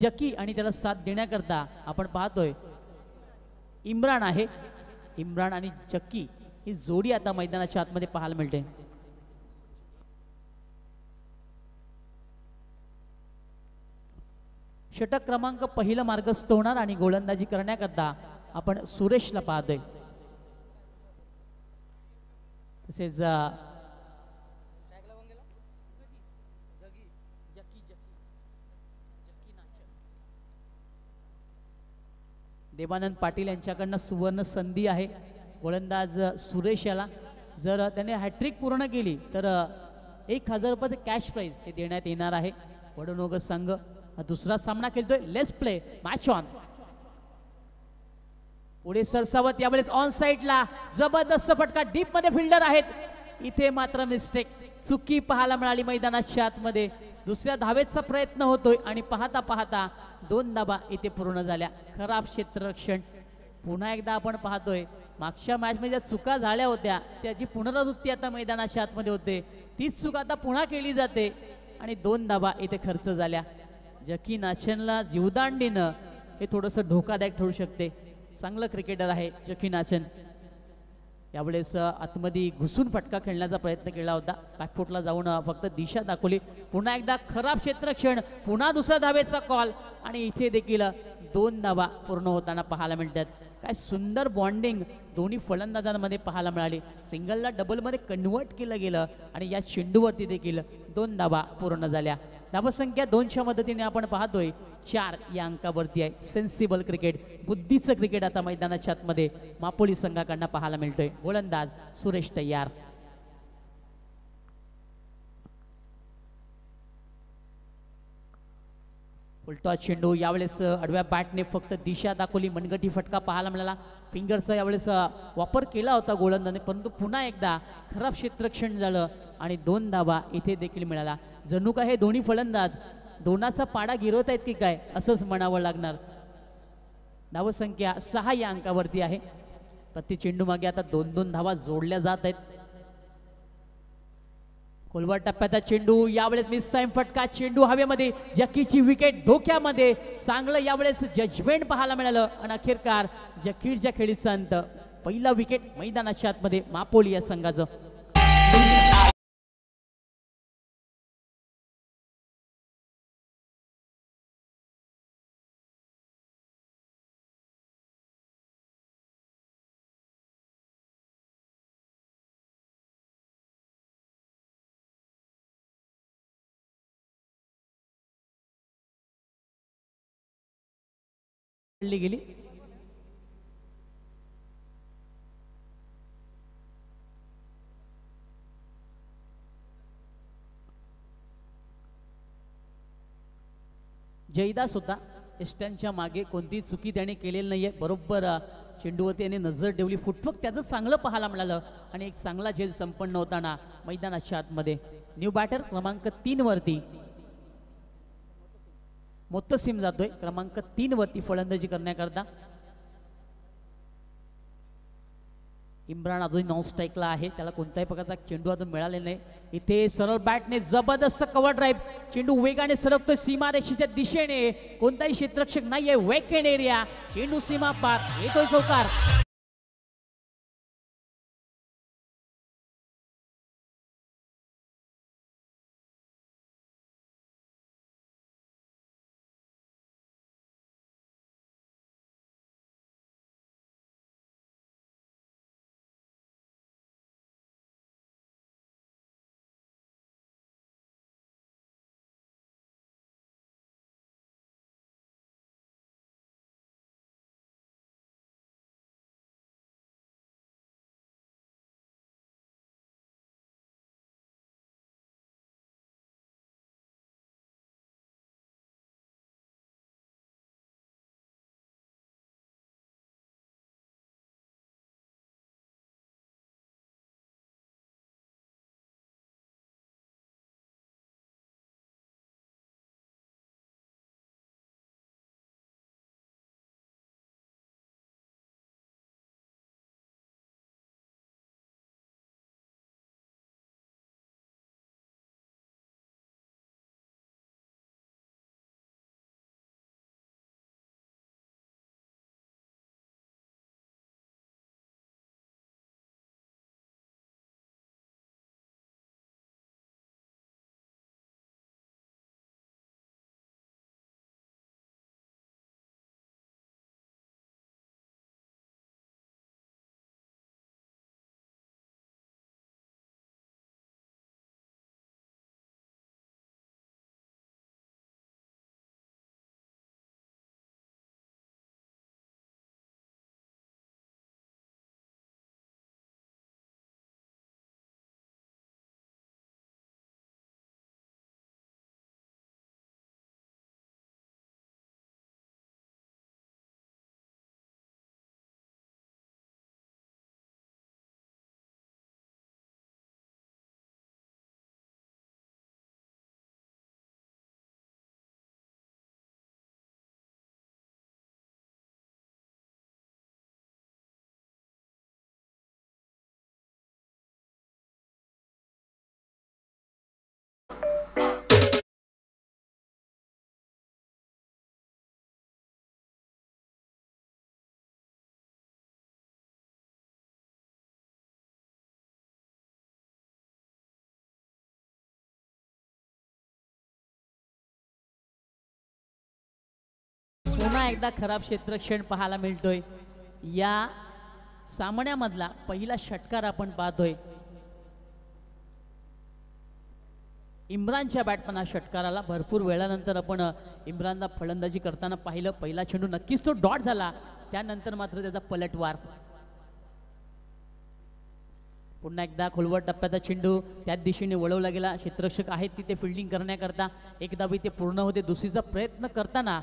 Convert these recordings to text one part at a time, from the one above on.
जकी आणि त्याला साथ देण्याकरता आपण पाहतोय इम्रान आहे. इम्रान आणि जकी ही जोडी आता मैदानाच्या आतमध्ये पाहायला मिळते. षटक क्रमांक पहिला मार्गस्थ होणार आणि गोलंदाजी करण्याकरता आपण सुरेशला पाहतोय. तसेच देवानंद पाटील यांच्याकडनं सुवर्ण संधी आहे. गोलंदाज सुरेश याला जर त्याने हॅट्रिक पूर्ण केली तर 1000 रुपयाचे कॅश प्राइज हे देण्यात येणार आहे. वडोनोग संघ दुसरा सामना खेळतोय. Let's play match on. पुढे सरसावत यावेळेस ऑन साइडला जबरदस्त फटका. डीप मध्ये फिल्डर आहेत. इथे मात्र मिस्टेक चुकी पाहायला मिळाली मैदानाच्या आतमध्ये. दुसऱ्या धावेचा प्रयत्न होतोय आणि पाहता पाहता 2 धावा इथे पूर्ण झाल्या. खराब क्षेत्ररक्षण पुन्हा एकदा आपण पाहतोय. मागच्या मॅच मध्ये ज्या चुका झाल्या होत्या त्याची पुनरावृत्ती आता मैदानाच्या आतमध्ये होते. तीच चूक आता पुन्हा केली जाते आणि 2 धावा इथे खर्च झाल्या. जकी नाचनला जीवदान देणं हे थोडंसं धोकादायक ठरू शकते. चांगलं क्रिकेटर आहे जकी नाचन. यावेळेस आतमध्ये घुसून फटका खेळण्याचा प्रयत्न केला होता. बॅकफुटला जाऊन फक्त दिशा दाखवली. पुन्हा एकदा खराब क्षेत्ररक्षण. पुन्हा दुसऱ्या धावेचा कॉल आणि इथे देखील 2 धावा पूर्ण होताना पाहायला मिळतात. काय सुंदर बॉन्डिंग दोन्ही फलंदाजांमध्ये पाहायला मिळाली. सिंगलला डबलमध्ये कन्वर्ट केलं गेलं आणि या चेंडूवरती देखील 2 धावा पूर्ण झाल्या. धावसंख्या 2च्या मदतीने आपण पाहतोय 4 या अंकावरती आहे. सेन्सिबल क्रिकेट, बुद्धीचं क्रिकेट आता मैदानाच्या आतमध्ये मापोली संघाकडनं पाहायला मिळतोय. गोलंदाज सुरेश तयार. उलटा चेंडू. यावेळेस आडव्या बॅटने फक्त दिशा दाखवली. मनगटी फटका पाहायला मिळाला. फिंगरचा यावेळेस वापर केला होता गोलंदाजाने, परंतु पुन्हा एकदा खराब क्षेत्ररक्षण झालं आणि 2 धावा इथे देखील मिळाला. जणू काय हे दोन्ही फलंदाज दोनाचा पाडा गिरवत आहेत की काय असंच म्हणावं लागणार. धावसंख्या 6 या अंकावरती आहे. प्रति चेंडू मागे आता 2-2 धावा जोडल्या जात आहेत. खोलवर टप्प्याचा चेंडू. यावेळेस मिस टाइम फटका. चेंडू हवेमध्ये. जकीची विकेट धोक्यामध्ये. चांगलं यावेळेस जजमेंट पाहायला मिळालं आणि अखेरकार जकीरच्या खेळीचा अंत. पहिला विकेट मैदानाच्या आतमध्ये मापोली या संघाचं. गेली. जयदास होता. एस्टनच्या मागे कोणती चुकी त्याने केलेली नाहीये. बरोबर चेंडूवरती याने नजर ठेवली. फुटवर्क त्याचं चांगलं पाहायला मिळालं आणि एक चांगला झेल संपन्न होताना मैदानाच्या आतमध्ये. न्यू बॅटर क्रमांक 3 वरती मोत्तसिम जातोय. क्रमांक 3 वरती फलंदाजी करण्याकरता. इम्रान अजून नॉन स्ट्राईकला आहे. त्याला कोणत्याही प्रकारचा चेंडू अजून मिळालेला नाही. इथे सरळ बॅटने जबरदस्त कव्हर ड्राईव्ह. चेंडू वेगाने सरकतोय सीमारेषेच्या दिशेने. कोणताही क्षेत्ररक्षक नाहीये. Weekend area. चेंडू सीमा पार. येतोय चौकार. पुन्हा एकदा खराब क्षेत्ररक्षण पाहायला मिळतोय. या सामन्यामधला पहिला षटकार आपण पाहतोय. इम्रानच्या बॅटमन षटकाराला भरपूर वेळानंतर आपण इम्रानला फलंदाजी करताना पाहिलं. पहिला चेंडू नक्कीच तो डॉट झाला, त्यानंतर मात्र त्याचा पलटवार. पुन्हा एकदा खोलवर टप्प्याचा चेंडू त्याच दिशेने वळवला गेला. क्षेत्ररक्षक आहेत तिथे फिल्डिंग करण्याकरता. एक धाबी ते पूर्ण होते. दुसरीचा प्रयत्न करताना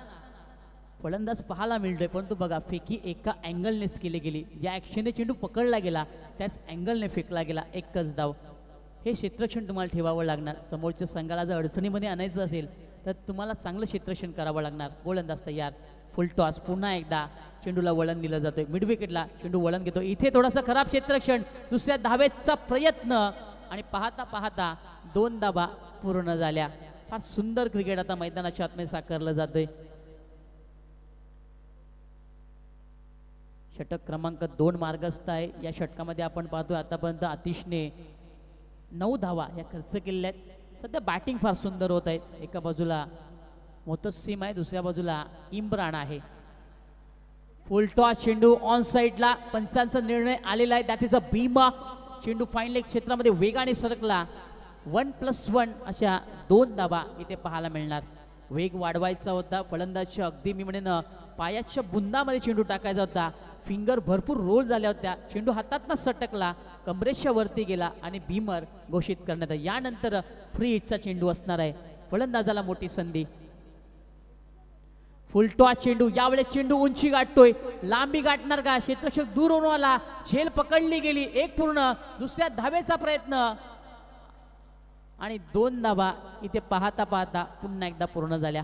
फलंदाज पाहायला मिळतोय, परंतु बघा फेकी एका अँगलनेच केली गेली. ज्या ॲक्शनने चेंडू पकडला गेला त्याच अँगलने फेकला गेला. एकच धाव. हे क्षेत्ररक्षण तुम्हाला ठेवावं लागणार. समोरच्या संघाला जर अडचणीमध्ये आणायचं असेल तर तुम्हाला चांगलं क्षेत्ररक्षण करावं लागणार. गोलंदाज तयार. फुल टॉस. पुन्हा एकदा चेंडूला वळण दिलं जातोय. मिड विकेटला चेंडू वळण घेतो. इथे थोडासा खराब क्षेत्ररक्षण. दुसऱ्या धावेचा प्रयत्न आणि पाहता पाहता 2 धावा पूर्ण झाल्या. फार सुंदर क्रिकेट आता मैदानाच्या आतमध्ये साकारलं जातंय. षटक क्रमांक 2 मार्गस्थ आहे. या षटकामध्ये आपण पाहतोय आतापर्यंत आतिशने 9 धावा या खर्च केलेल्या आहेत. सध्या बॅटिंग फार सुंदर होत आहे. एका बाजूला मोतस्सीम आहे, दुसऱ्या बाजूला इम्रान आहे. फुल टॉस. चेंडू ऑन साईडला. पंचांचा निर्णय आलेला आहे. That is a Bhima. चेंडू फाईन लेग क्षेत्रामध्ये वेगाने सरकला. 1+1 अशा 2 धावा इथे पाहायला मिळणार. वेग वाढवायचा होता. फलंदाजच्या अगदी मी म्हणेन पायाच्या बुंदामध्ये चेंडू टाकायचा होता. फिंगर भरपूर रोल झाल्या होत्या. चेंडू हातातनं सटकला, कमरेच्या वरती गेला आणि भीमर घोषित करण्यात आला. यानंतर फ्री हिटचा चेंडू असणार आहे. फलंदाजाला मोठी संधी. फुल टॉस चेंडू. यावेळेस चेंडू उंची गाठतोय. लांबी गाठणार का? क्षेत्ररक्षक दूर होऊन आला. झेल पकडली गेली. एक पूर्ण. दुसऱ्या धावेचा प्रयत्न आणि 2 धावा इथे पाहता पाहता पुन्हा एकदा पूर्ण झाल्या.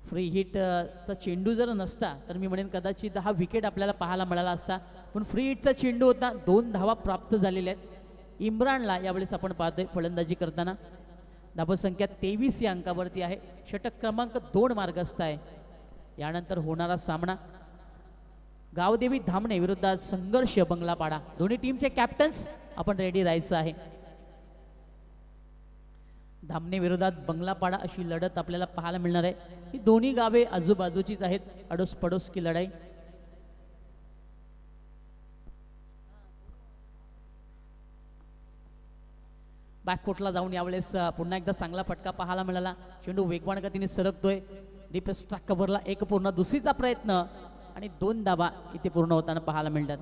फ्री हिटचा चेंडू जर नसता तर मी म्हणेन कदाचित हा विकेट आपल्याला पाहायला मिळाला असता, पण फ्री हिटचा चेंडू होता. 2 धावा प्राप्त झालेल्या आहेत. इम्रानला यावेळेस आपण पाहतोय फलंदाजी करताना. धावसंख्या 23 या अंकावरती आहे. षटक क्रमांक 2 मार्गस्थ आहे. यानंतर होणारा सामना गावदेवी धामणे विरुद्ध संघर्ष बंगलापाडा. दोन्ही टीमचे कॅप्टन्स आपण रेडी राहायचं आहे. धामणे विरोधात बंगलापाडा अशी लढत आपल्याला पाहायला मिळणार आहे. ही दोन्ही गावे आजूबाजूचीच आहेत. अडोस पडोस की लढाई. बॅकफुटला जाऊन यावेळेस पुन्हा एकदा चांगला फटका पाहायला मिळाला. चेंडू वेगवान गतीने सरकतोय. डीप स्ट्राइक कव्हरला एक पूर्ण. दुसरीचा प्रयत्न आणि 2 धावा इथे पूर्ण होताना पाहायला मिळतात.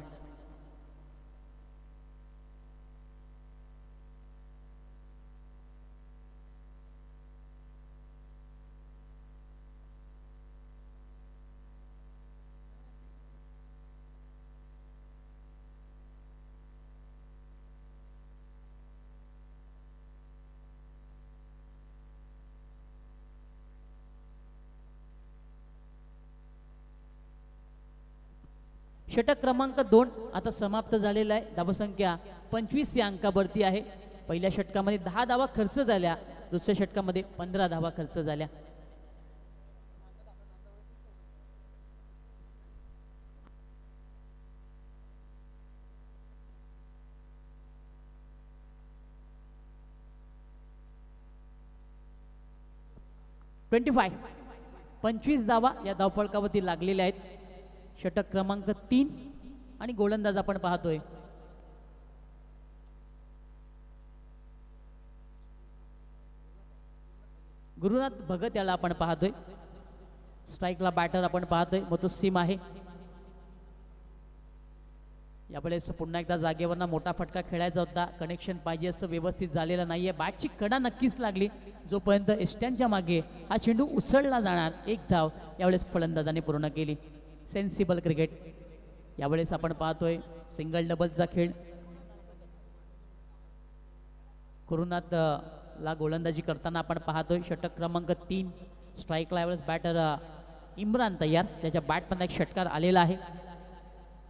षटक क्रमांक 2 आता समाप्त झालेला आहे. धावसंख्या 25 या अंकावरती आहे. पहिल्या षटकामध्ये 10 धावा खर्च झाल्या. दुसऱ्या षटकामध्ये 15 धावा खर्च झाल्या. (25) 25 धावा या धावफलकावरती लागलेल्या आहेत. षटक क्रमांक 3 आणि गोलंदाज आपण पाहतोय गुरुनाथ भगत. याला आपण पाहतोय. स्ट्राइकला बॅटर आपण पाहतोय मोतस्सीम आहे. यावेळेस पुन्हा एकदा जागेवरना मोठा फटका खेळायचा होता. कनेक्शन पाहिजे असं व्यवस्थित झालेलं नाहीये. बॅटची कडा नक्कीच लागली. जोपर्यंत एस्ट्यांच्या मागे हा चेंडू उसळला जाणार. 1 धाव यावेळेस फलंदाजाने पूर्ण केली. Sensible cricket. यावेळेस आपण पाहतोय सिंगल डबलचा खेळ. गुरुनाथ ला गोलंदाजी करताना आपण पाहतोय. षटक क्रमांक 3. स्ट्राइकला यावेळेस बॅटर इम्रान तयार. त्याच्या बॅटमध्ये एक षटकार आलेला आहे.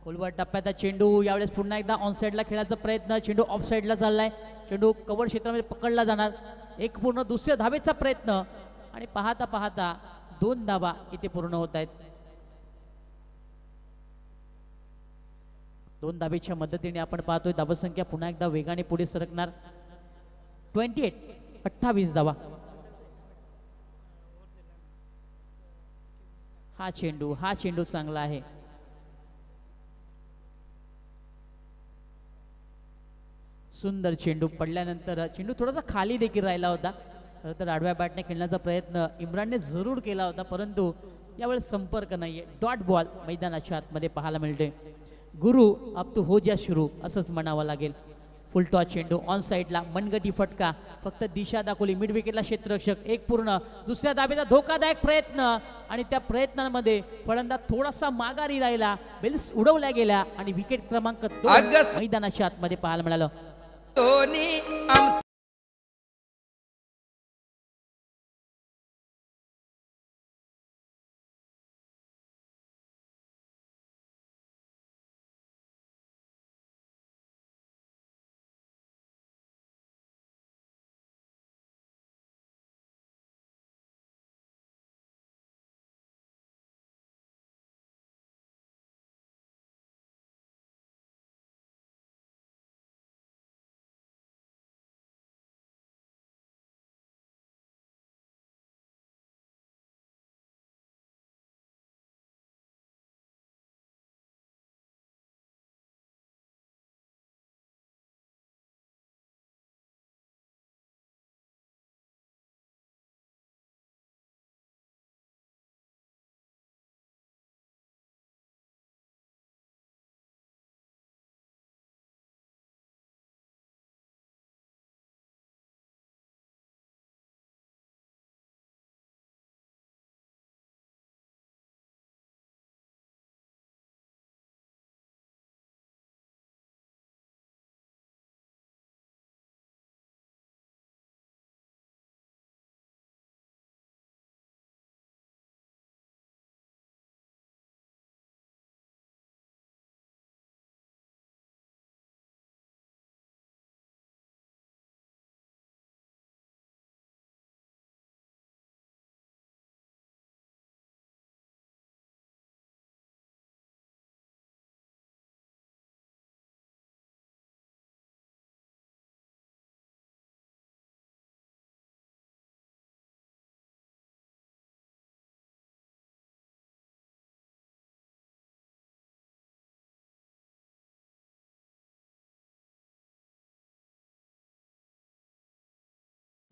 खोलवर टप्प्याचा चेंडू. यावेळेस पुन्हा एकदा ऑन साईडला खेळायचा प्रयत्न. चेंडू ऑफ साईडला चाललाय. चेंडू कव्हर क्षेत्रामध्ये पकडला जाणार. एक पूर्ण. दुसऱ्या धावेचा प्रयत्न आणि पाहता पाहता 2 धावा इथे पूर्ण होत आहेत. 2 धावेच्या मदतीने आपण पाहतोय धावसंख्या पुन्हा एकदा वेगाने पुढे सरकणार. 28 28 धावा. हा चेंडू चांगला आहे. सुंदर चेंडू पडल्यानंतर चेंडू थोडासा खाली देखील राहिला होता. खरं तर आडव्या बॅटने खेळण्याचा प्रयत्न इम्रानने जरूर केला होता, परंतु यावेळेस संपर्क नाहीये. डॉट बॉल मैदानाच्या आतमध्ये पाहायला मिळते. गुरु अब तू हो जा सुरू असंच म्हणावं लागेल. फुल टॉस चेंडू ऑन साईडला मनगटी फटका, फक्त दिशा दाखवली. मिड विकेटला क्षेत्ररक्षक एक पूर्ण. दुसऱ्या धावेचा धोकादायक प्रयत्न आणि त्या प्रयत्नांमध्ये फलंदाज थोडासा माघारी राहिला. बेल्स उडवल्या गेल्या आणि विकेट क्रमांक 2 मैदानाच्या आतमध्ये पाहायला मिळालं.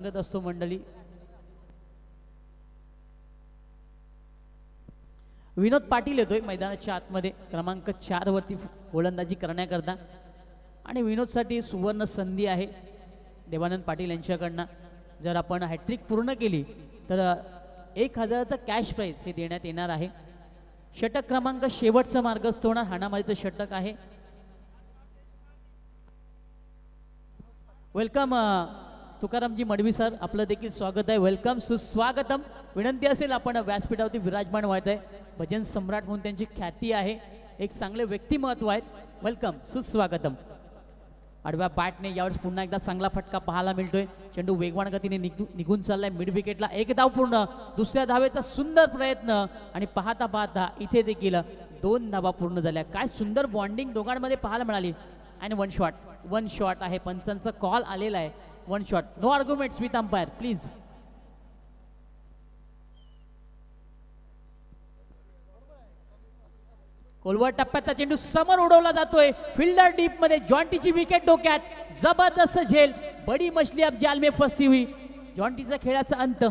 असतो मंडळी. विनोद पाटील येतोय मैदानाच्या आतमध्ये क्रमांक 4 वरती गोलंदाजी करण्याकरता आणि विनोदसाठी सुवर्ण संधी आहे देवानंद पाटील यांच्याकडनं. जर आपण हॅट्रिक पूर्ण केली तर 1000 कॅश प्राइज हे देण्यात येणार आहे. षटक क्रमांक शेवटचा मार्गस्थ होणार, हाणामारीचं षटक आहे. वेलकम तुकारामजी मडवी सर, आपलं देखील स्वागत आहे. वेलकम, सुस्वागतम. विनंती असेल आपण व्यासपीठावरती विराजमान व्हायचं आहे. भजन सम्राट म्हणून त्यांची ख्याती आहे, एक चांगले व्यक्तिमत्व आहेत. वेलकम, सुस्वागतम. आडव्या बॅटने यावेळेस पुन्हा एकदा चांगला फटका पाहायला मिळतोय. चेंडू वेगवान गतीने निघून चाललाय मिड विकेटला. एक धाव पूर्ण. दुसऱ्या धावेचा सुंदर प्रयत्न आणि पाहता पाहता इथे देखील 2 धावा पूर्ण झाल्या. काय सुंदर बॉन्डिंग दोघांमध्ये पाहायला मिळाली. आणि वन शॉट आहे, पंचांचा कॉल आलेला आहे. One shot, no arguments with umpire please. कोलवर टप्प्याचा चेंडू समोर उडवला जातोय. फिल्डर डीप मध्ये, जॉन्टीची विकेट डोक्यात. जबरदस्त झेल, बडी मछली अब जाल में फसती हुई. जॉन्टीचा खेळाचा अंत.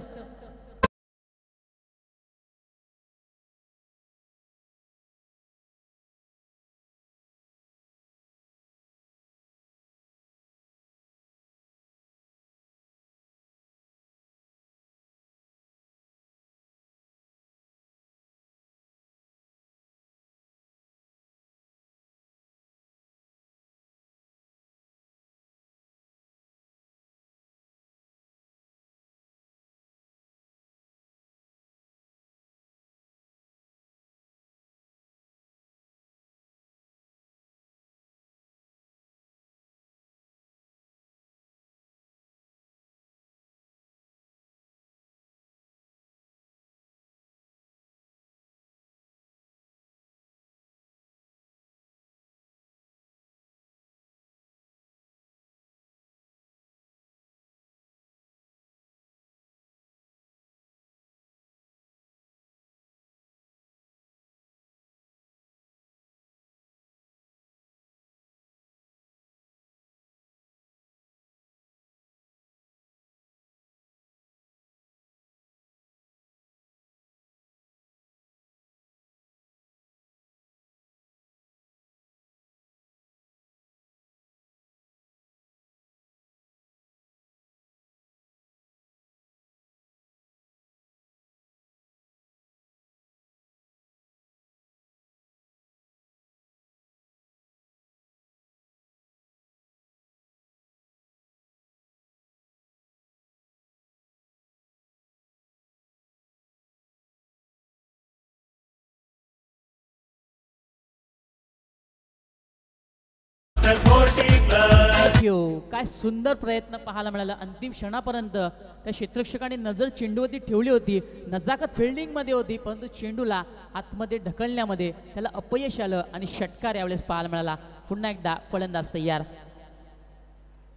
यू. काय सुंदर प्रयत्न पाहायला मिळाला. अंतिम क्षणापर्यंत त्या क्षेत्ररक्षकाने नजर चेंडूवरती ठेवली होती. नजाकत फिल्डिंगमध्ये होती, परंतु चेंडूला आतमध्ये ढकलण्यामध्ये त्याला अपयश आलं आणि षटकार यावेळेस पाहायला मिळाला. पुन्हा एकदा फलंदाज तयार.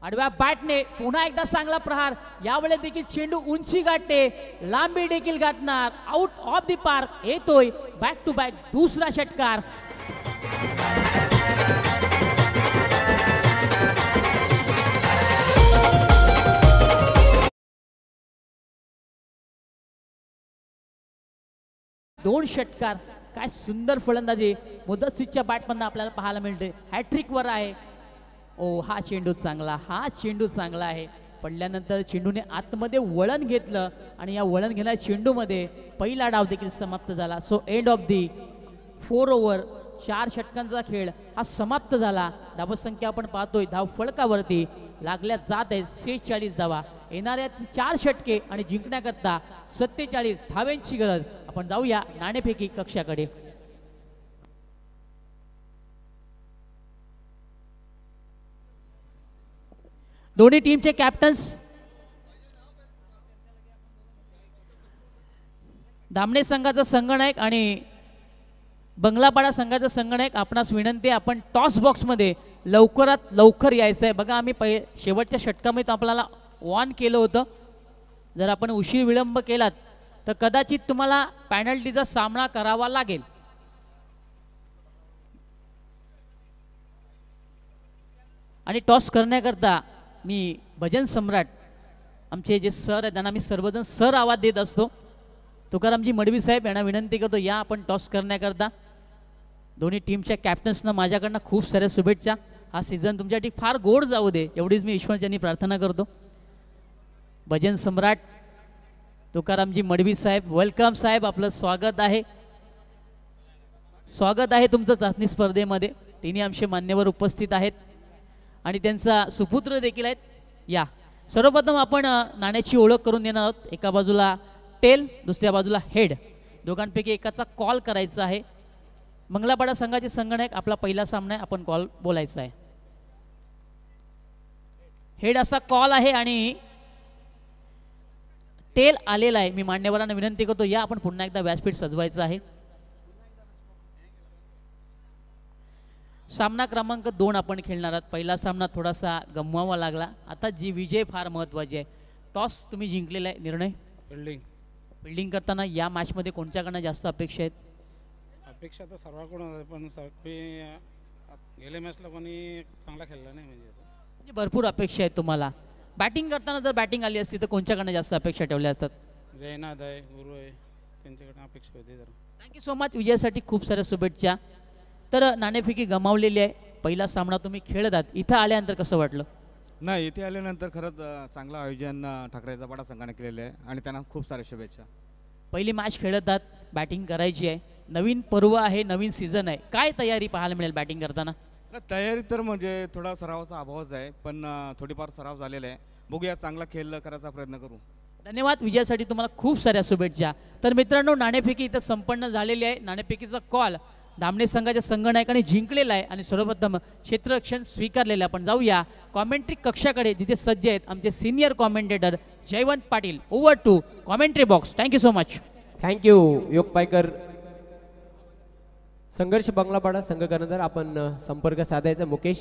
आडव्या बॅटने पुन्हा एकदा चांगला प्रहार. यावेळेस देखील चेंडू उंची गाठते, लांबी देखील गाठणार. आउट ऑफ द पार्क येतोय. बॅक टू बॅक दुसरा षटकार. दोन षटकार. काय सुंदर फलंदाजी मुदस्सीच्या बॅटमधून आपल्याला पाहायला मिळते. हॅट्रिक वर आहे. ओ हा चेंडू चांगला, हा चेंडू चांगला आहे. पडल्यानंतर चेंडूने आतमध्ये वळण घेतलं आणि या वळण घेणाऱ्या चेंडूमध्ये पहिला डाव देखील समाप्त झाला. So end of the 4 over. 4 षटकांचा खेळ हा समाप्त झाला. धावसंख्या आपण पाहतोय धाव फलकावरती लागल्या जात आहेत 46 धावा. येणाऱ्या 4 षटके आणि जिंकण्याकरता 47 धाव्यांची गरज. आपण जाऊया नाणेफेकी कक्षाकडे. दोन्ही टीमचे कॅप्टन्स धामणे संघाचा संगणक आणि बंगलापाडा संघाचा संगणक आपणास विनंती आहे आपण टॉस बॉक्समध्ये लवकरात लवकर यायचं आहे. बघा आम्ही शेवटच्या षटकामध्ये आपल्याला ऑन केलं होतं. जर आपण उशीर विलंब केलात तर कदाचित तुम्हाला पॅनल्टीचा सामना करावा लागेल. आणि टॉस करण्याकरता मी भजन सम्राट आमचे जे सर आहेत त्यांना मी सर्वजण सर आवाज देत असतो. तुकारामजी मडवी साहेब यांना विनंती करतो या आपण टॉस करण्याकरता. दोन्ही टीमच्या कॅप्टन्सना माझ्याकडनं खूप साऱ्या शुभेच्छा. हा सीझन तुमच्यासाठी फार गोड जाऊ दे एवढीच मी ईश्वरचरणी प्रार्थना करतो. भजन सम्राट तुकारामजी मडवी साहेब, वेलकम साहेब, आपलं स्वागत आहे. स्वागत आहे तुमचं चाचणी स्पर्धेमध्ये. तिन्ही आमचे मान्यवर उपस्थित आहेत आणि त्यांचा सुपुत्र देखील आहेत. या सर्वप्रथम आपण नाण्याची ओळख करून देणार आहोत. एका बाजूला टेल, दुसऱ्या बाजूला हेड. दोघांपैकी एकाचा कॉल करायचा आहे. मंगलापाडा संघाचे संगणक आपला पहिला सामना आहे, आपण कॉल बोलायचा आहे. हेड असा कॉल आहे आणि टेल आलेला आहे. मी मान्यवरांना विनंती करतो या आपण पुन्हा एकदा व्यासपीठ सजवायचं आहे. सामना क्रमांक 2 आपण खेळणार आहात. पहिला सामना थोडासा गमवावा लागला. आता जी विजय फार महत्त्वाची आहे. टॉस तुम्ही जिंकलेला आहे. निर्णय फिल्डिंग करताना या मॅचमध्ये कोणत्याकडनं जास्त अपेक्षा आहेत? अपेक्षा तर सर्वांकडून, पण गेल्या मॅचला कोणी चांगला खेळला नाही. म्हणजे भरपूर अपेक्षा आहेत तुम्हाला. बॅटिंग करताना जर बॅटिंग आली असती तर कोणत्याकडनं जास्त अपेक्षा ठेवल्या असतात? जयनाथ आहे, गुरु आहे, त्यांच्याकडनं अपेक्षा होती जरा. Thank you so much. विजयासाठी खूप साऱ्या शुभेच्छा. तर नाणेफेकी गमावलेली आहे. पहिला सामना तुम्ही खेळत आहात. इथं आल्यानंतर कसं वाटलं? नाही, इथे आल्यानंतर खरंच चांगलं आयोजन ठाकरेचा पाडा संघाने केलेलं आहे आणि त्यांना खूप साऱ्या शुभेच्छा. पहिली मॅच खेळत आहात, बॅटिंग करायची आहे. नवीन पर्व आहे, नवीन सीझन आहे. काय तयारी पाहायला मिळेल बॅटिंग करताना? तयारी तर म्हणजे थोडा सरावाचा अभावच आहे, पण थोडीफार सराव झालेला आहे. बघूया, चांगला खेळ करायचा प्रयत्न करू. धन्यवाद. विजयासाठी तुम्हाला खूप साऱ्या शुभेच्छा. तर मित्रांनो, नाणेफेकी इथं संपन्न झालेली आहे. नाणेफेकीचा कॉल धामणे संघाच्या संघनायकाने जिंकलेला आहे आणि सर्वप्रथम क्षेत्ररक्षण स्वीकारलेलं. आपण जाऊया कॉमेंट्री कक्षाकडे जिथे सज्ज आहेत आमचे senior commentator Jaywant Patil. Over to commentary box. Thank you so much. Thank you Yog Paykar. संघर्ष बंगलापाडा संघ कर्णधार आपण संपर्क साधायचा. मुकेश,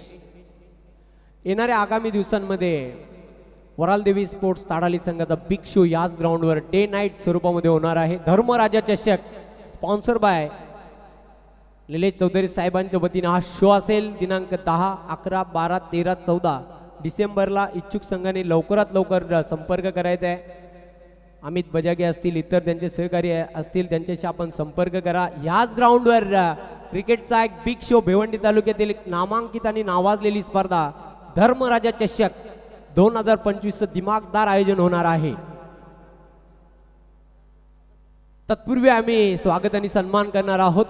येणाऱ्या आगामी दिवसांमध्ये वरालदेवी स्पोर्ट्स ताडाली संघाचा बिग शो याच ग्राउंडवर डे नाईट स्वरूपामध्ये होणार आहे. धर्मराजा चषक स्पॉन्सर बाय निलेश चौधरी साहेबांच्या वतीने हा शो असेल. दिनांक 10, 11, 12, 13, 14 डिसेंबरला. इच्छुक संघाने लवकरात लवकर संपर्क करायचा आहे. अमित बजागे असतील, इतर त्यांचे सहकारी असतील, त्यांच्याशी आपण संपर्क करा. ह्याच ग्राउंडवर क्रिकेटचा एक बिग शो, भिवंडी तालुक्यातील एक नामांकित आणि नावाजलेली स्पर्धा धर्मराजा चषक 2025 दिमागदार आयोजन होणार आहे. तत्पूर्वी आम्ही स्वागत आणि सन्मान करणार आहोत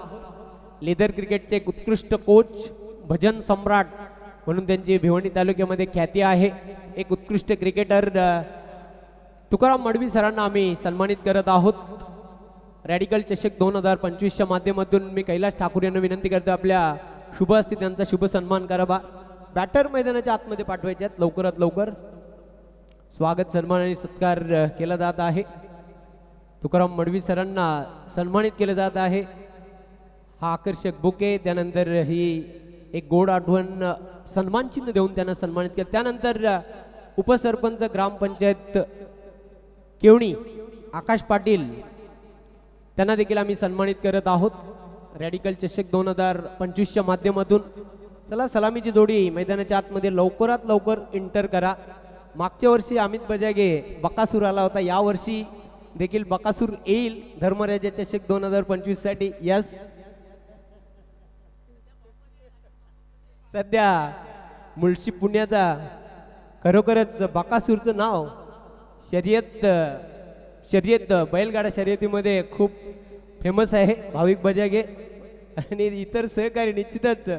लेदर क्रिकेटचे एक उत्कृष्ट कोच भजन सम्राट म्हणून त्यांची भिवंडी तालुक्यामध्ये ख्याती आहे. एक उत्कृष्ट क्रिकेटर तुकाराम मडवी सरांना आम्ही सन्मानित करत आहोत. रॅडिकल चषक 2025च्या माध्यमातून मी कैलास ठाकूर यांना विनंती करतो आपल्या शुभ हस्ते त्यांचा शुभ सन्मान करावा. बॅटर मैदानाच्या आतमध्ये पाठवायचे आहेत लवकरात लवकर. स्वागत सन्मान आणि सत्कार केला जात आहे. तुकाराम मडवी सरांना सन्मानित केलं जात आहे. हा आकर्षक बुके, त्यानंतर ही एक गोड आठवण सन्मान चिन्ह देऊन त्यांना सन्मानित केलं. त्यानंतर उपसरपंच ग्रामपंचायत केवणी आकाश पाटील त्यांना देखील आम्ही सन्मानित करत आहोत रॅडिकल चषक 2025च्या माध्यमातून. चला सलामीची जोडी मैदानाच्या आतमध्ये लवकरात लवकर एंटर करा. मागच्या वर्षी अमित बजागे बकासूर आला होता, या वर्षी देखील बकासूर येईल धर्मराजा चषक 2025 साठी. यस, सध्या मुळशी पुण्याचा खरोखरच बकासूरचं नाव शर्यत बैलगाडा शर्यतीमध्ये खूप फेमस आहे. भाविक बजागे आणि इतर सहकारी निश्चितच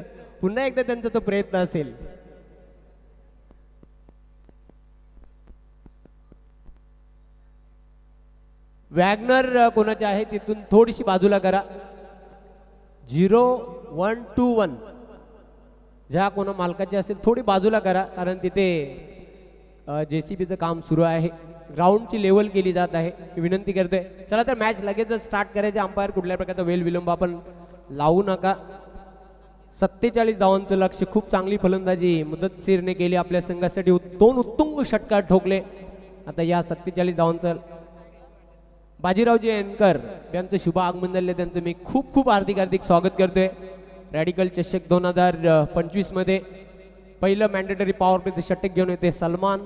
पुन्हा एकदा त्यांचा तो प्रयत्न असेल. वॅगनर कोणाचे आहे तिथून थोडीशी बाजूला करा. 0121 ज्या कोणा मालकाचे असेल थोडी बाजूला करा, कारण तिथे JCBचं काम सुरू आहे. ग्राउंडची लेवल केली जात आहे, विनंती करतोय. चला तर मॅच लगेचच स्टार्ट करायचे. अंपायर कुठल्या प्रकारचा वेळ विलंब आपण लावू नका. 47 धावांचं लक्ष, खूप चांगली फलंदाजी मुदतशीरने केली आपल्या संघासाठी. 2 उत्तुंग षटकार ठोकले. आता या 47 धावांचं बाजीरावजी एनकर यांचं शुभ आगमन झाले, त्यांचं मी खूप खूप हार्दिक स्वागत करतोय. रॅडिकल चषक 2025 मध्ये पहिलं मॅन्डेटरी पॉवर प्ले षटक घेऊन येते सलमान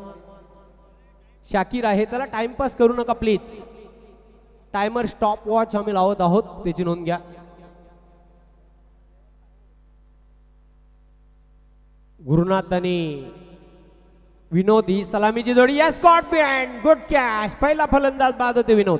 शाकीर आहे. चला टाइमपास करू नका प्लीज. टायमर स्टॉप वॉच आम्ही लावत आहोत, त्याची नोंद घ्या. गुरुनाथ आणि विनोद ही सलामीची जोडी. या स्कॉट बिहाइंड गुड कॅच. पहिला फलंदाज बाद होते विनोद.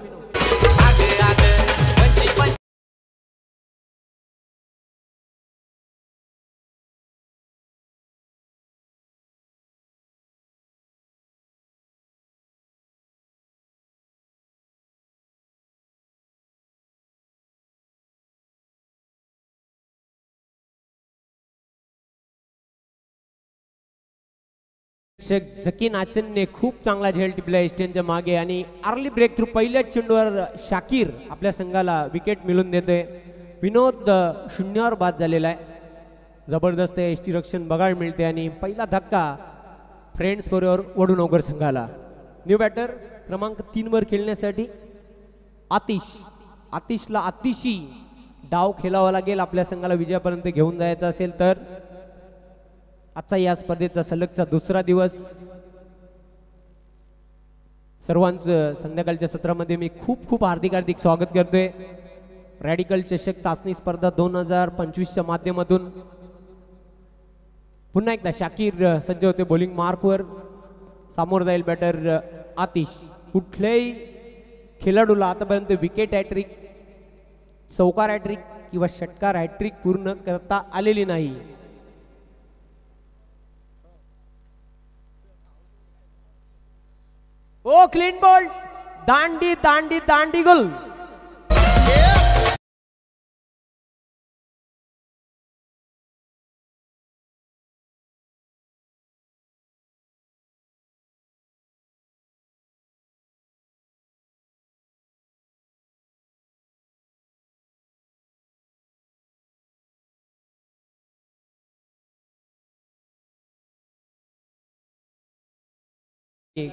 झकीन आचनने खूप चांगला झेल टिपला एस्टेनच्या मागे आणि अर्ली ब्रेक थ्रू पहिल्याच चेंडूवर शाकीर आपल्या संघाला विकेट मिळवून देतोय. विनोद 0वर बाद झालेला आहे. जबरदस्त एसटी रक्षण बघायला मिळते आणि पहिला धक्का फ्रेंड्स बरोबर वडूनगर संघाला. न्यू बॅटर क्रमांक 3 वर खेळण्यासाठी आतिशला अतिशी डाव खेळावा लागेल आपल्या संघाला विजयापर्यंत घेऊन जायचं असेल तर. आजचा या स्पर्धेचा सलगचा दुसरा दिवस. सर्वांचं संध्याकाळच्या सत्रामध्ये मी खूप खूप हार्दिक स्वागत करतोय. रॅडिकल चषक चाचणी स्पर्धा 2025च्या माध्यमातून पुन्हा एकदा शाकीर सज्ज होते बॉलिंग मार्कवर. समोर जाईल बॅटर आतिश. कुठल्याही खेळाडूला आतापर्यंत विकेट हॅट्रिक, चौकार हॅट्रिक किंवा षटकार हॅट्रिक पूर्ण करता आलेली नाही. ओ क्लीन बॉल. दांडी गोल.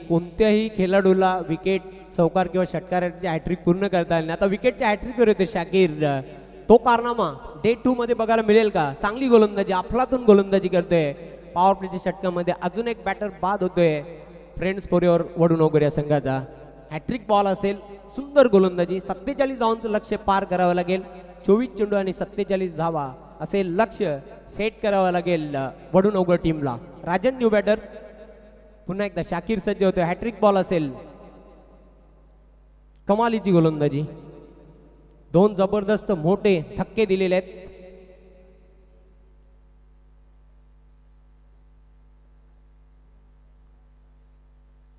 कोणत्याही खेळाडूला विकेट, चौकार किंवा षटकाराची हॅट्रिक पूर्ण करता आली. आता विकेटच्या हॅट्रिकवर होते शाकीर. तो कारनामा डे 2 मध्ये बघायला मिळेल का? चांगली गोलंदाजी, अफलातून गोलंदाजी करतोय. पॉवर प्लेच्या षटकामध्ये अजून एक बॅटर बाद होतोय फ्रेंड्स फोरेवर वडूनगर या संघाचा. हॅट्रिक बॉल असेल, सुंदर गोलंदाजी. 47 धावांचं लक्ष पार करावं लागेल. 24 चेंडू आणि 47 धावा असे लक्ष सेट करावं लागेल वडूनगर टीमला. Rajan new batter. पुन्हा एकदा शाकीर सज्ज होतोय. हॅट्रिक बॉल असेल. कमालीची गोलंदाजी. 2 जबरदस्त मोठे धक्के दिलेले आहेत.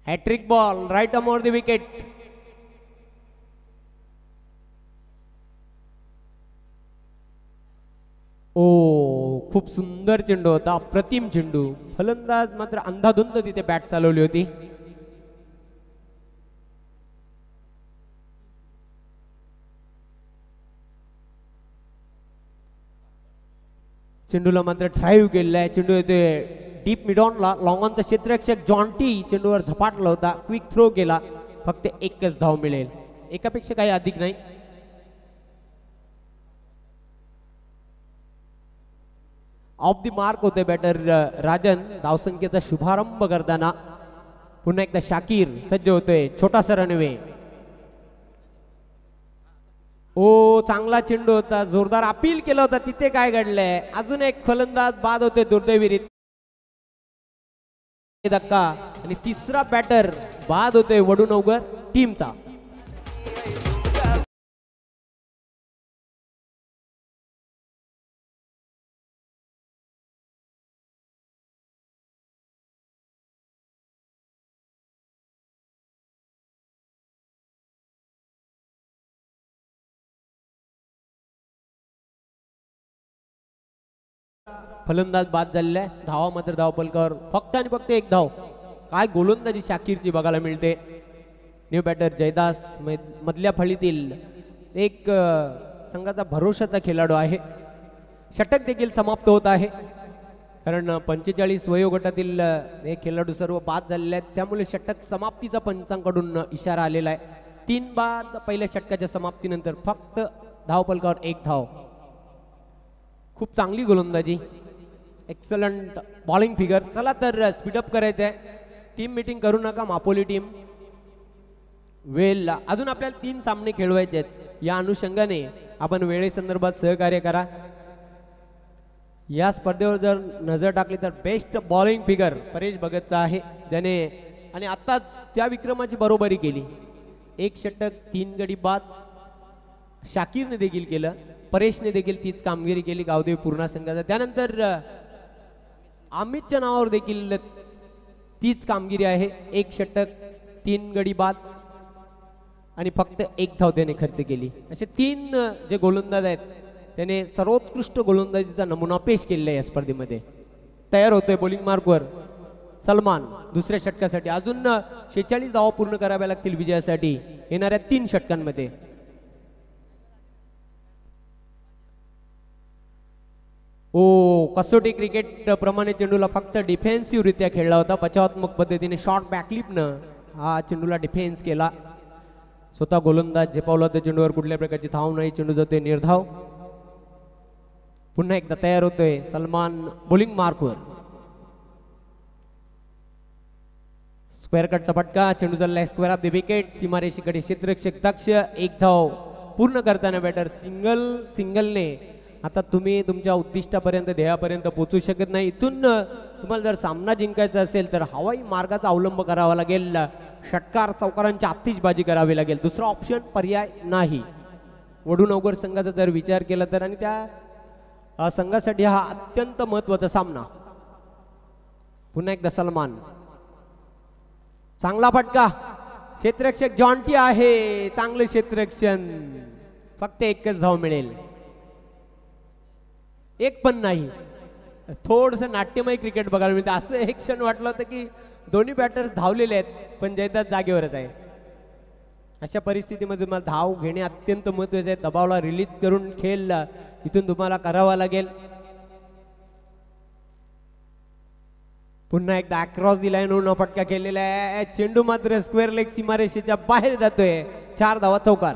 Hat trick ball right arm over the wicket. ओ खूप सुंदर चेंडू होता, अप्रतिम चेंडू. फलंदाज मात्र अंधाधुंद तिथे बॅट चालवली होती. चेंडूला मात्र ड्राईव्ह केलेला आहे. चेंडू येते डीप मिड ऑनला. लॉंग ऑनचा क्षेत्ररक्षक जॉन्टी चेंडूवर झपाटला होता, क्विक थ्रो केला. फक्त एकच धाव मिळेल, एकापेक्षा काही अधिक नाही. ऑफ द मार्क होते बॅटर राजन. धावसंख्येचा शुभारंभ करताना पुन्हा एकदा शाकीर सज्ज होतोय. छोटासा रनवे. ओ चांगला चेंडू होता, जोरदार अपील केला होता. तिथे काय घडलंय, अजून एक फलंदाज बाद होते दुर्दैवीरीत. धक्का आणि तिसरा बॅटर बाद होतोय वडूनवगर टीमचा. फलंदाज बाद झालेला आहे. धावा मात्र धावपलकावर फक्त आणि फक्त एक धाव. काय गोलंदाजी शाकीरची बघायला मिळते. न्यू बॅटर जयदास मधल्या फळीतील एक संघाचा भरोशाचा खेळाडू आहे. षटक देखील समाप्त होत आहे, कारण 45 वयोगटातील हे खेळाडू सर्व बाद झालेले आहेत. त्यामुळे षटक समाप्तीचा पंचांकडून इशारा आलेला आहे. 3 बाद पहिल्या षटकाच्या समाप्तीनंतर फक्त धावपलकावर एक धाव. खूप चांगली गोलंदाजी, एक्सलंट बॉलिंग फिगर. चला तर स्पीडअप करायचं आहे. टीम मीटिंग करू नका मापोली टीम. वेळ अजून आपल्याला 3 सामने खेळवायचे आहेत. या अनुषंगाने आपण वेळेसंदर्भात सहकार्य करा. या स्पर्धेवर जर नजर टाकली तर बेस्ट बॉलिंग फिगर परेश भगतचा आहे, ज्याने आणि आत्ताच त्या विक्रमाची बरोबरी केली. 1 षटक 3 गडी बाद शाकीरने देखील केलं. परेशने देखील तीच कामगिरी केली गावदेवी पूर्णा संघाचा. त्यानंतर अमितच्या नावावर देखील तीच कामगिरी आहे. 1 षटक 3 गडी बाद आणि फक्त 1 धाव त्याने खर्च केली. असे 3 जे गोलंदाज आहेत त्याने सर्वोत्कृष्ट गोलंदाजीचा नमुना पेश केलेला आहे या स्पर्धेमध्ये. तयार होतोय बॉलिंग मार्कवर सलमान दुसऱ्या षटकासाठी. अजून 46 धावा पूर्ण कराव्या लागतील विजयासाठी येणाऱ्या 3 षटकांमध्ये. कसोटी क्रिकेट प्रमाणे चेंडूला फक्त डिफेन्सिव्ह रित्या खेळला होता. बचावात्मक पद्धतीने शॉर्ट बॅकलिपनं हा चेंडूला डिफेन्स केला. स्वतः गोलंदाज झेपावला होता चेंडूवर. कुठल्या प्रकारची धाव नाही, चेंडू जातोय निर्धाव. पुन्हा एकदा तयार होतोय सलमान बॉलिंग मार्कवर. स्क्वेअर कटचा फटका, चेंडू चाललाय स्क्वेअर ऑफ द विकेट. सीमारेषेकडे क्षेत्ररक्षक दक्ष. 1 धाव पूर्ण करताना बॅटर सिंगलने आता तुम्ही तुमच्या उद्दिष्टापर्यंत ध्येयापर्यंत पोहोचू शकत नाही. इथून तुम्हाला जर सामना जिंकायचा असेल तर हवाई मार्गाचा अवलंब करावा लागेल. षटकार चौकारांची आतिषबाजी करावी लागेल. दुसरा ऑप्शन पर्याय नाही. वडूनवगर संघाचा जर विचार केला तर, आणि त्या संघासाठी हा अत्यंत महत्वाचा सामना. पुन्हा एकदा सलमान. चांगला फटका. क्षेत्ररक्षक जॉन्टी आहे. चांगलं क्षेत्ररक्षण. फक्त 1च धाव मिळेल. 1 पण नाही. थोडस नाट्यमय क्रिकेट बघायला मिळतं. असं एक क्षण वाटलं होतं की दोन्ही बॅटर्स धावलेले आहेत, पण जयदास जागेवरच आहे. अशा परिस्थितीमध्ये तुम्हाला धाव घेणे अत्यंत महत्वाचे आहे. दबावला रिलीज करून खेळ इथून तुम्हाला करावा लागेल. पुन्हा एकदा अक्रॉस दी लाईन होऊन फटका केलेला आहे. चेंडू मात्र स्क्वेअर लेग सीमारेषेच्या बाहेर जातोय. 4 धावा चौकार.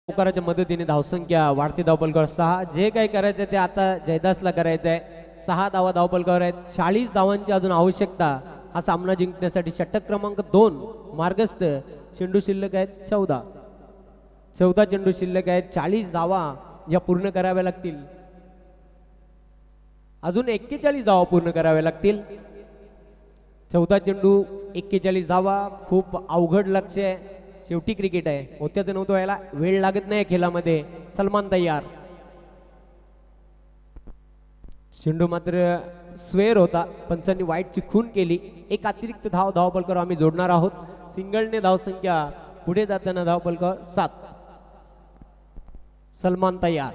चौकाराच्या मदतीने धावसंख्या वाढती. धावपलकावर 6. जे काही करायचं ते आता जयदासला करायचं आहे. 6 धावा धावपलकावर आहेत. 40 धावांची अजून आवश्यकता हा सामना जिंकण्यासाठी. षटक क्रमांक 2 मार्गस्थ. चेंडू शिल्लक आहेत 14 चेंडू शिल्लक आहेत. 40 धावा या पूर्ण कराव्या लागतील. अजून 41 धावा पूर्ण कराव्या लागतील. 14 चेंडू 41 धावा. खूप अवघड लक्ष्य आहे. शेवटी क्रिकेट आहे. होत्याचं नव्हतं व्हायला वेळ लागत नाही खेळामध्ये. सलमान तयार. चेंडू मात्र स्वेअर होता, पंचांनी वाईटची खून केली. एक अतिरिक्त धावपलकर आम्ही जोडणार आहोत. सिंगलने धावसंख्या पुढे जाताना धावपलकर 7. सलमान तयार.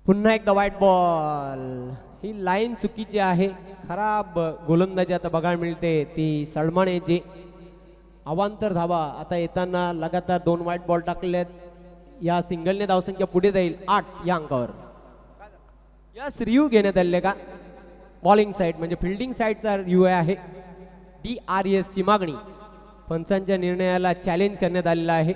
पुन्हा एकदा व्हाईट बॉल. ही लाईन चुकीची आहे. खराब गोलंदाजी आता बघायला मिळते ती सलमान याची. अवांतर धावा आता येताना लगातार 2 व्हाईट बॉल टाकलेत. या सिंगलने धावसंख्या पुढे जाईल 8 या अंकावर. यस, रिव्ह्यू घेण्यात आले का? बॉलिंग साईड म्हणजे फिल्डिंग साईडचा रिव्ह्यू आहे. DRS ची मागणी. पंचांच्या निर्णयाला चॅलेंज करण्यात आलेला आहे.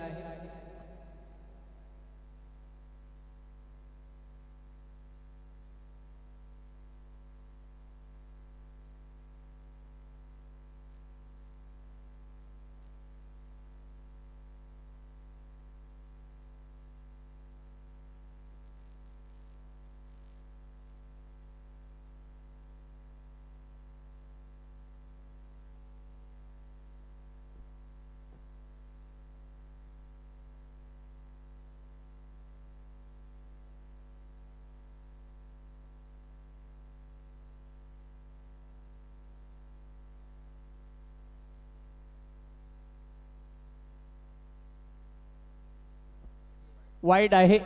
वाईड आहे.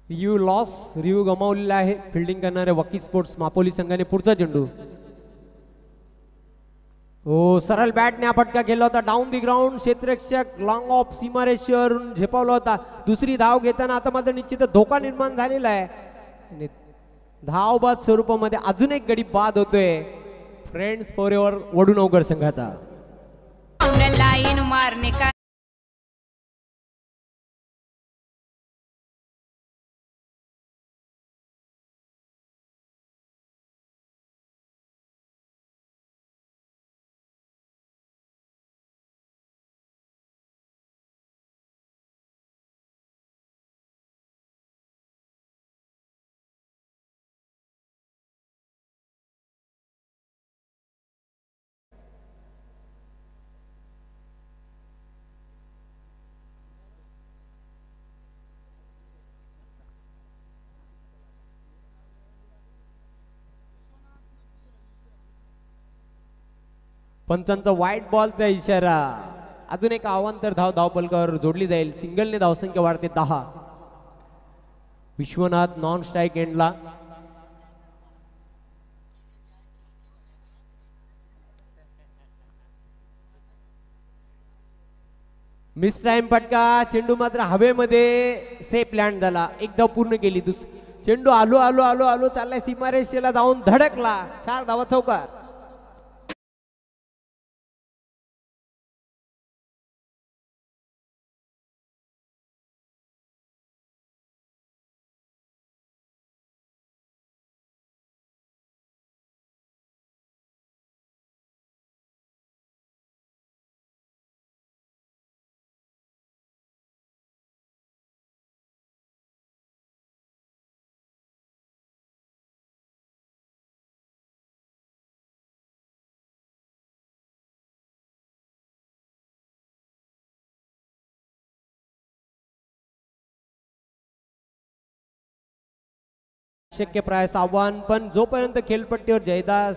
Review loss. रिव्ह्यू गमावलेला आहे. फिल्डिंग करणारे वकी स्पोर्ट्स मापोली संघाने पुढचा चेंडू. हो, सरळ बॅटने हा फटका केला होता. Down the ground. क्षेत्ररक्षक लॉंग ऑफ सीमारेषेवरून झेपावला होता. दुसरी धाव घेताना आता मात्र निश्चित धोका निर्माण झालेला आहे. आणि धावबाद स्वरूपामध्ये अजून एक गडी बाद होतोय फ्रेंड्स फॉरएव्हर वडूनवगर संघाचा. लाइन मारने का पंचांचा व्हाईट बॉलचा इशारा. अजून एक अवांतर धावपलकावर जोडली जाईल. सिंगलने धावसंख्या वाढते 10. विश्वनाथ नॉन स्ट्राईक एंडला. मिस टाइम फटका. चेंडू मात्र हवेमध्ये सेफ लँड झाला. एकदा पूर्ण केली. चेंडू आलो आलो आलो आलो चाललाय सीमारेषेला जाऊन धडकला. 4 धावा चौकार. शक्य प्रायस आव्हान, पण जोपर्यंत खेळपट्टीवर जयदास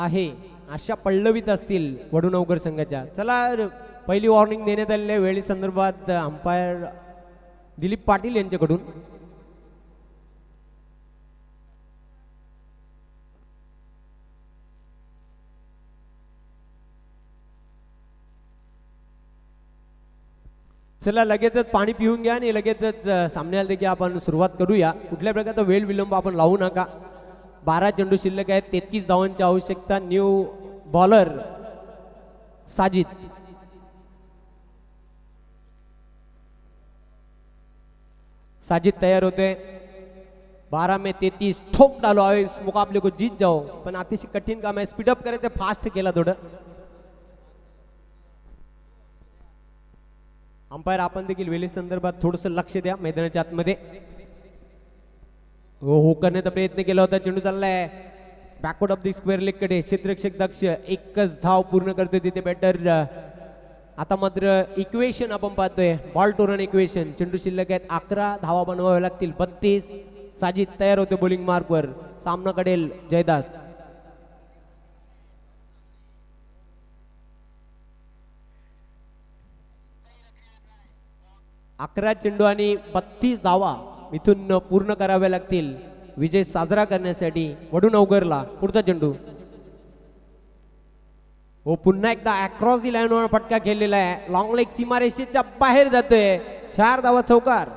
आहे अशा पल्लवीत असतील वडूनवगर संघाच्या. चला, पहिली वॉर्निंग देण्यात आलेल्या वेळी संदर्भात अंपायर दिलीप पाटील यांच्याकडून. चला, लगेचच पाणी पिऊन घ्या आणि लगेचच सामन्याला देखील आपण सुरुवात करूया. कुठल्या प्रकारचा वेळ विलंब आपण लावू नका. 12 चेंडू शिल्लक आहेत. 33 धावांची आवश्यकता. New bowler Sajid. तयार होते. 12 में 33 ठोक डालो आहे. इस मुकाबले को जीत जाओ. पण अतिशय कठीण काम आहे. स्पीडअप करायचं. फास्ट केला थोडं. अंपायर आपण देखील वेळी संदर्भात थोडंसं लक्ष द्या. मैदानाच्या आतमध्ये हो करण्याचा प्रयत्न केला होता. चेंडू चाललाय backward of the square leg कडे. क्षेत्ररक्षक दक्ष एकच धाव पूर्ण करतोय तिथे बॅटर आता मात्र इक्वेशन आपण पाहतोय, बॉल टू रन इक्वेशन. चेंडू शिल्लक आहेत 11, धावा बनवाव्या लागतील 32. साजिद तयार होते बॉलिंग मार्कवर, सामना कडेल जयदास. अकरा चेंडू आणि 32 धावा इथून पूर्ण कराव्या लागतील विजय साजरा करण्यासाठी. वडूनवगरला पुढचा चेंडू. हो, पुन्हा एकदा अक्रॉस दी लाईनवर फटका खेळलेला आहे. लॉंग लेग सीमारेषेच्या बाहेर जातोय. 4 धावा चौकार.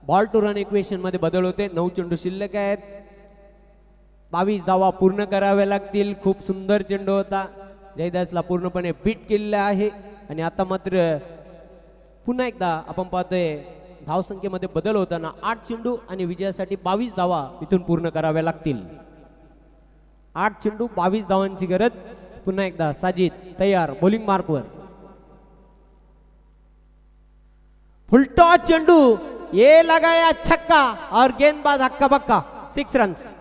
बॉल टू रन इक्वेशन मध्ये बदल होते. 9 चेंडू शिल्लक आहेत. 22 धावा पूर्ण कराव्या लागतील. खूप सुंदर चेंडू होता, जयदासला पूर्णपणे बीट केलेला आहे. आणि आता मात्र पुन्हा एकदा आपण पाहतोय धावसंख्येमध्ये बदल होताना 8 चेंडू आणि विजयासाठी 22 धावा इथून पूर्ण कराव्या लागतील. 8 चेंडू 22 धावांची गरज. पुन्हा एकदा साजिद तयार बॉलिंग मार्कवर. फुलटॉस चेंडू, ये लगाया छक्का और गेंदबाज हक्का बक्का. 6 रन्स.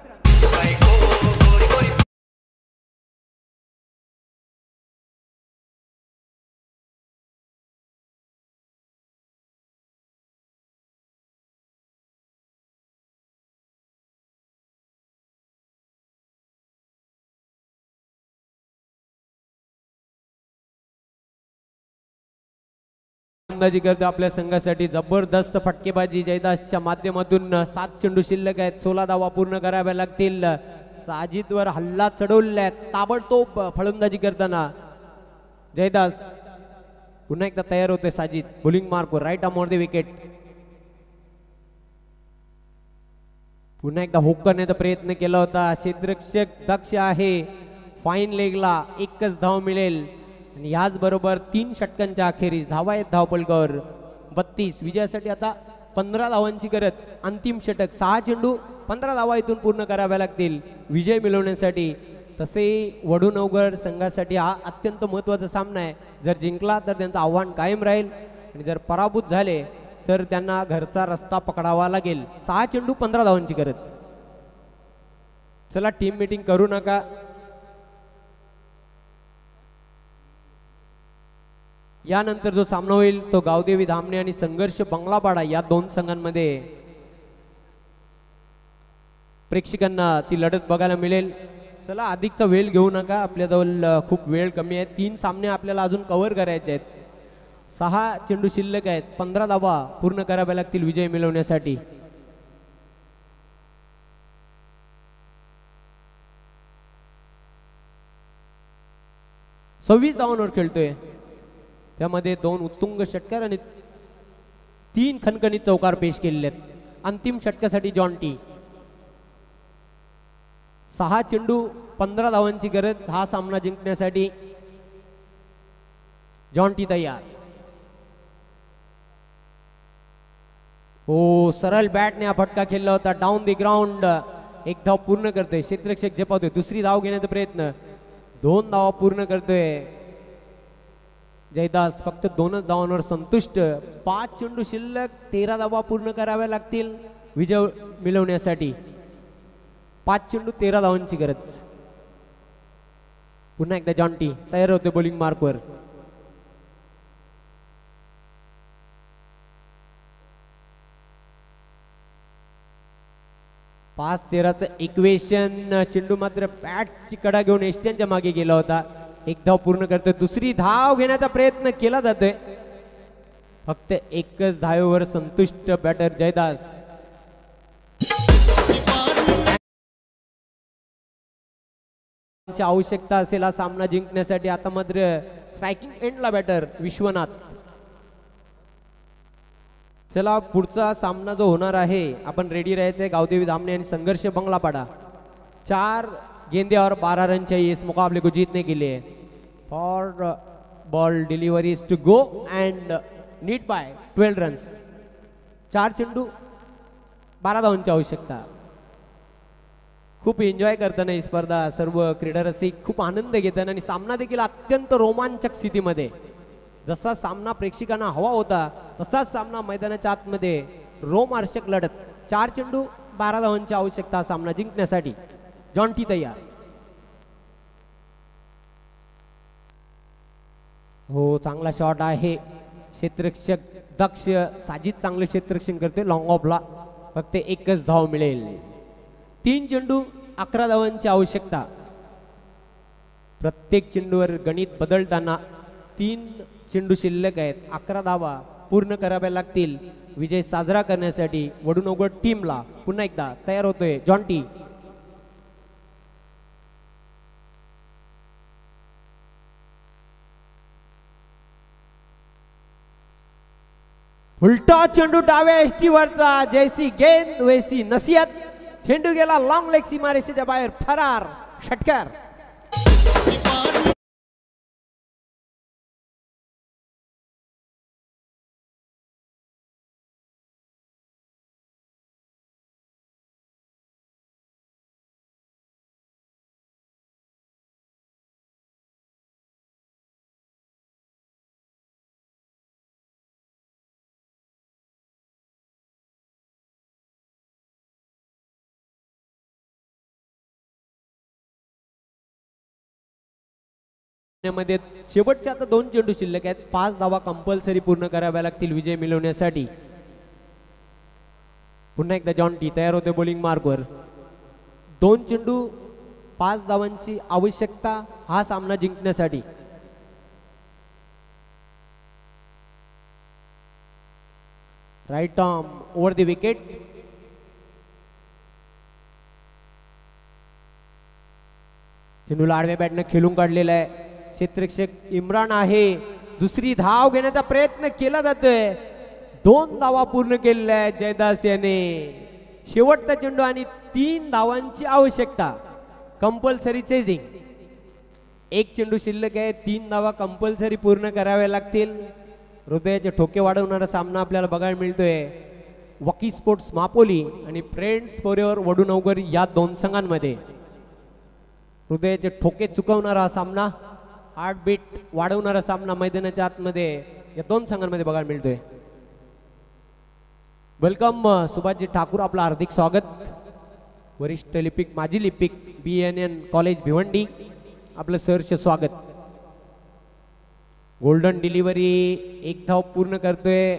करतो आपल्या संघासाठी जबरदस्त फटकेबाजी जयदासच्या माध्यमातून. 7 चेंडू शिल्लक आहेत. 16 धावा पूर्ण कराव्या लागतील. साजिदवर हल्ला चढवलेला आहे ताबडतोब फलंदाजी करताना जयदास. पुन्हा एकदा तयार होते साजिद बॉलिंग मार्कवर. राईट आर्म वर विकेट. पुन्हा एकदा हुक करण्याचा प्रयत्न केला होता. क्षेत्ररक्षक दक्ष आहे. फाईन लेगला एकच धाव मिळेल. आणि याच बरोबर 3 षटकांच्या अखेरीस धावा आहेत धावपलकावर 32. विजयासाठी आता 15 धावांची गरज. अंतिम षटक. 6 चेंडू 15 धावा इथून पूर्ण कराव्या लागतील विजय मिळवण्यासाठी. तसे वडूनवगर संघासाठी हा अत्यंत महत्त्वाचा सामना आहे. जर जिंकला तर त्यांचं आव्हान कायम राहील आणि जर पराभूत झाले तर त्यांना घरचा रस्ता पकडावा लागेल. 6 चेंडू 15 धावांची गरज. चला, टीम मीटिंग करू नका. यानंतर जो सामना होईल तो गावदेवी धामणे आणि संघर्ष बंगलापाडा या 2 संघांमध्ये प्रेक्षकांना ती लढत बघायला मिळेल. चला, अधिकचा वेळ घेऊ नका. आपल्याजवळ खूप वेळ कमी आहे. 3 सामने आपल्याला अजून कव्हर करायचे आहेत. 6 चेंडू शिल्लक आहेत. 15 धावा पूर्ण कराव्या लागतील विजय मिळवण्यासाठी. सव्वीस धावांवर खेळतोय. त्यामध्ये 2 उत्तुंग षटकार आणि 3 खणखणीत चौकार पेश केलेले आहेत. अंतिम षटकासाठी जॉन्टी. 6 चेंडू 15 धावांची गरज हा सामना जिंकण्यासाठी. जॉन्टी तयार. हो, सरळ बॅटने हा फटका खेळला होता. Down the ground. 1 धाव पूर्ण करतोय. क्षेत्ररक्षक झेपावतोय. दुसरी धाव घेण्याचा प्रयत्न. 2 धावा पूर्ण करतोय. जयदास फक्त 2च धावांवर संतुष्ट. 5 चेंडू शिल्लक, 13 धावा पूर्ण कराव्या लागतील विजय मिळवण्यासाठी. 5 चेंडू 13 धावांची गरज. पुन्हा एकदा जॉन्टी तयार होते बॉलिंग मार्कवर. पाच 13चं इक्वेशन. चेंडू मात्र बॅटची कडा घेऊन एष्ट्यांच्या मागे गेला होता. एक धाव पूर्ण करतोय. दुसरी धाव घेण्याचा प्रयत्न केला जातोय. फक्त एकच धावेवर संतुष्ट बॅटर जयदास. आवश्यकता असेल हा सामना जिंकण्यासाठी. आता मात्र स्ट्रायकिंग एंडला बॅटर विश्वनाथ. चला पुढचा सामना जो होणार आहे आपण रेडी राहायचंय. गावदेवी धामणे आणि संघर्ष बंगलापाडा. 4 गेंदे और 12 रन चाहिए इस मुकाबले को जीतने के लिए. Four ball deliveries to go and need by 12 runs. 4 चेंडू 12 धावांची आवश्यकता. खूप एन्जॉय करताना ही स्पर्धा सर्व क्रीडा रसिक खूप आनंद घेताना आणि सामना देखील अत्यंत रोमांचक स्थितीमध्ये. जसा सामना प्रेक्षकांना हवा होता तसाच सामना मैदानाच्या आतमध्ये रोमहर्षक लढत. 4 चेंडू 12 धावांची आवश्यकता सामना जिंकण्यासाठी. जॉन्टी तयार. हो चांगला शॉट आहे. क्षेत्ररक्षक दक्ष साजिद चांगले क्षेत्ररक्षण करते. लॉंग ऑफला फक्त एकच धाव मिळेल. 3 चेंडू 11 धावांची आवश्यकता. प्रत्येक चेंडूवर गणित बदलताना 3 चेंडू शिल्लक आहेत. 11 धावा पूर्ण कराव्या लागतील विजय साजरा करण्यासाठी वडूनवगड टीमला. पुन्हा एकदा तयार होतोय जॉन्टी. उलटा चेंडू डाव्या एष्टीवरचा. जैसी गेंद वैसी नसीहत. चेंडू गेला लॉंग लेग सीमारेषेच्या बाहेर. फरार षटकार. मध्ये शेवटच्या आता 2 चेंडू शिल्लक आहेत. 5 धावा कंपल्सरी पूर्ण कराव्या लागतील विजय मिळवण्यासाठी. पुन्हा एकदा जॉन्टी तयार होते बॉलिंग मार्कवर. 2 चेंडू 5 धावांची आवश्यकता हा सामना जिंकण्यासाठी. Right arm over the wicket. चेंडूला आडव्या बॅटने खेळून काढलेला आहे. क्षेत्ररक्षक इम्रान आहे. दुसरी धाव घेण्याचा प्रयत्न केला जातोय. 2 धावा पूर्ण केलेल्या आहेत जयदास याने. शेवटचा चेंडू आणि 3 धावांची आवश्यकता. Compulsory chasing. 1 चेंडू शिल्लक आहे. 3 धावा कंपल्सरी पूर्ण कराव्या लागतील. हृदयाचे ठोके वाढवणारा सामना आपल्याला बघायला मिळतोय वकी स्पोर्ट्स मापोली आणि फ्रेंड्स फॉरएव्हर वडूनवगर या 2 संघांमध्ये. हृदयाचे ठोके चुकवणारा सामना, हार्टबीट वाढवणारा सामना मैदानाच्या आतमध्ये या 2 संघांमध्ये बघायला मिळतोय. वेलकम सुभाषजी ठाकूर, आपलं हार्दिक स्वागत. वरिष्ठ लिपिक माजी लिपिक BNN कॉलेज भिवंडी, आपलं सहर्ष स्वागत. गोल्डन डिलिव्हरी 1 धाव पूर्ण करतोय.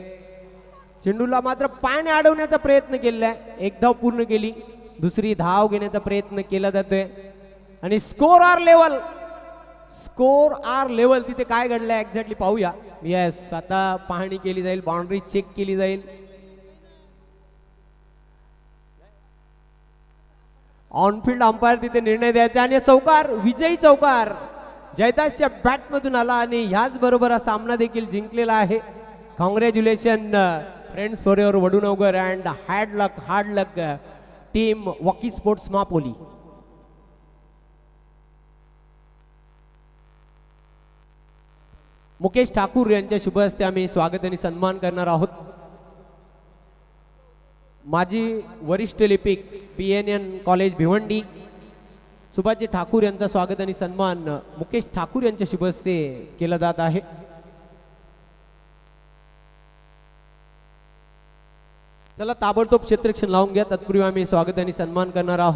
चेंडूला मात्र पायाने अडवण्याचा प्रयत्न केलाय. 1 धाव पूर्ण केली. दुसरी धाव घेण्याचा प्रयत्न केला जातोय आणि स्कोर आर लेवल तिथे काय घडलंय एक्झॅक्टली पाहूया. येस, आता पाहणी केली जाईल, बाउंड्री चेक केली जाईल. ऑनफिल्ड अंपायर तिथे निर्णय द्यायचा आणि चौकार, विजयी चौकार जयदासच्या बॅट मधून आला आणि ह्याच बरोबर हा सामना देखील जिंकलेला आहे. कॉंग्रॅच्युलेशन फ्रेंड्स फॉरएव्हर वडूनवगर and hard luck team walkie sports मापोली. मुकेश ठाकूर यांच्या शुभ हस्ते आम्ही स्वागत आणि सन्मान करणार आहोत. माजी वरिष्ठ लिपिक BNN कॉलेज भिवंडी सुभाषजी ठाकूर यांचा स्वागत आणि सन्मान मुकेश ठाकूर यांच्या शुभ हस्ते केला जात आहे. चला ताबडतोब क्षेत्ररक्षण लावून घ्या. तत्पूर्वी आम्ही स्वागत आणि सन्मान करणार आहोत